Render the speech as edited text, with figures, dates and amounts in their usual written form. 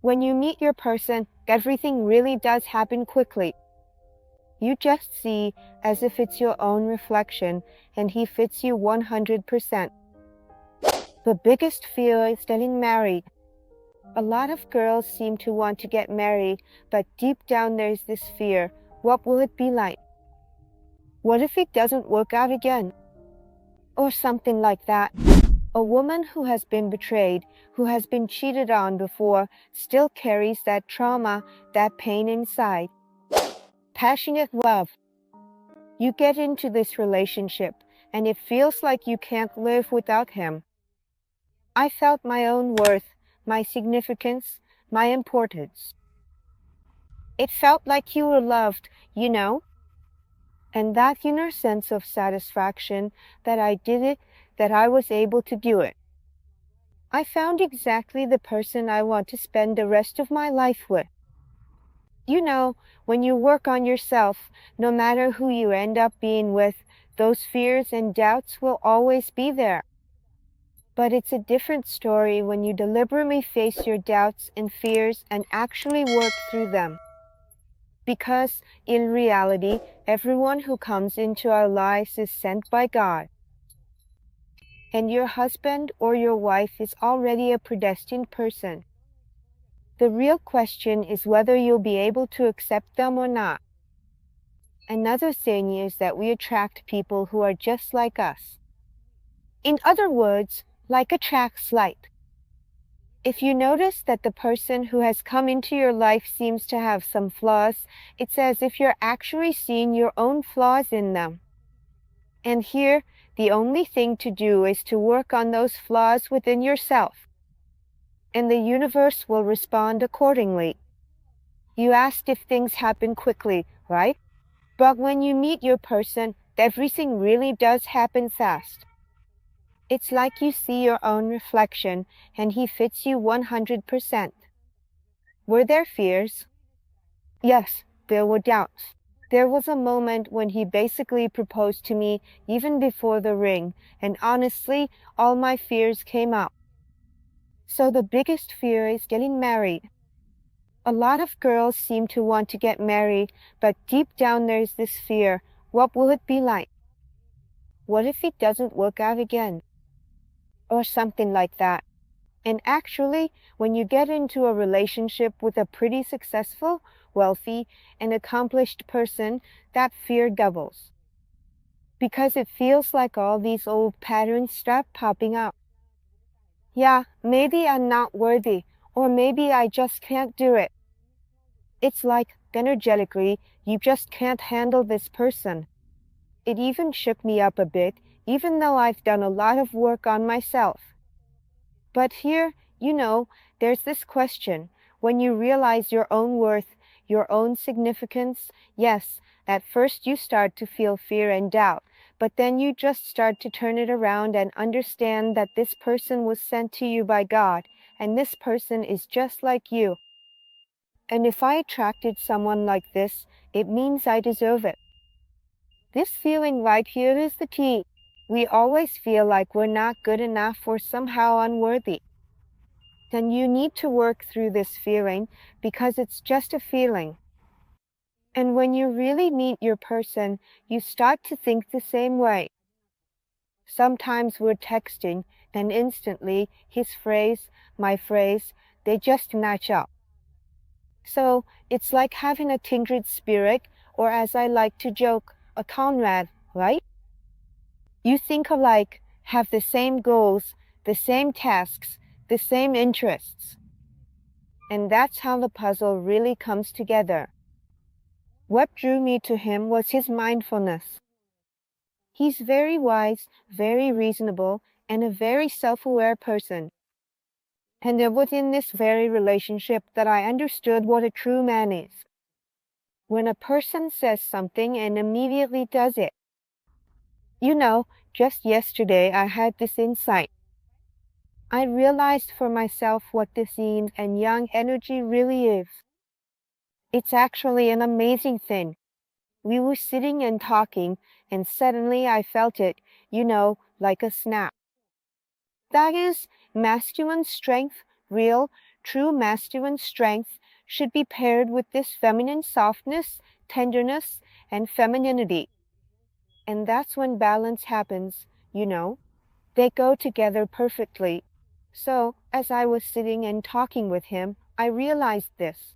When you meet your person, everything really does happen quickly. You just see as if it's your own reflection and he fits you 100%. The biggest fear is getting married. A lot of girls seem to want to get married, but deep down there's this fear. What will it be like? What if it doesn't work out again? Or something like that. A woman who has been betrayed, who has been cheated on before, still carries that trauma, that pain inside. Passionate love. You get into this relationship, and it feels like you can't live without him. I felt my own worth, my significance, my importance. It felt like you were loved, you know? And that inner sense of satisfaction that I did it, that I was able to do it. I found exactly the person I want to spend the rest of my life with. You know, when you work on yourself, no matter who you end up being with, those fears and doubts will always be there. But it's a different story when you deliberately face your doubts and fears and actually work through them. Because, in reality, everyone who comes into our lives is sent by God. And your husband or your wife is already a predestined person. The real question is whether you'll be able to accept them or not. Another thing is that we attract people who are just like us. In other words, like attracts like. If you notice that the person who has come into your life seems to have some flaws, it's as if you're actually seeing your own flaws in them. And here, the only thing to do is to work on those flaws within yourself. And the universe will respond accordingly. You asked if things happen quickly, right? But when you meet your person, everything really does happen fast. It's like you see your own reflection, and he fits you 100%. Were there fears? Yes, there were doubts. There was a moment when he basically proposed to me even before the ring, and honestly, all my fears came out. So the biggest fear is getting married. A lot of girls seem to want to get married, but deep down there's this fear. What will it be like? What if it doesn't work out again? Or something like that. And actually, when you get into a relationship with a pretty successful, wealthy, and accomplished person, that fear doubles. Because it feels like all these old patterns start popping up. Yeah, maybe I'm not worthy, or maybe I just can't do it. It's like, energetically, you just can't handle this person. It even shook me up a bit, even though I've done a lot of work on myself. But here, you know, there's this question. When you realize your own worth, your own significance, yes, at first you start to feel fear and doubt, but then you just start to turn it around and understand that this person was sent to you by God, and this person is just like you. And if I attracted someone like this, it means I deserve it. This feeling right here is the key. We always feel like we're not good enough or somehow unworthy. Then you need to work through this feeling because it's just a feeling. And when you really meet your person, you start to think the same way. Sometimes we're texting, and instantly his phrase, my phrase, they just match up. So it's like having a kindred spirit, or as I like to joke, a comrade, right? You think alike, have the same goals, the same tasks, the same interests. And that's how the puzzle really comes together. What drew me to him was his mindfulness. He's very wise, very reasonable, and a very self-aware person. And it was in this very relationship that I understood what a true man is. When a person says something and immediately does it. You know, just yesterday I had this insight. I realized for myself what this yin and yang energy really is. It's actually an amazing thing. We were sitting and talking, and suddenly I felt it, you know, like a snap. That is masculine strength, real, True masculine strength should be paired with this feminine softness, tenderness, and femininity. And that's when balance happens, you know. They go together perfectly. So, as I was sitting and talking with him, I realized this.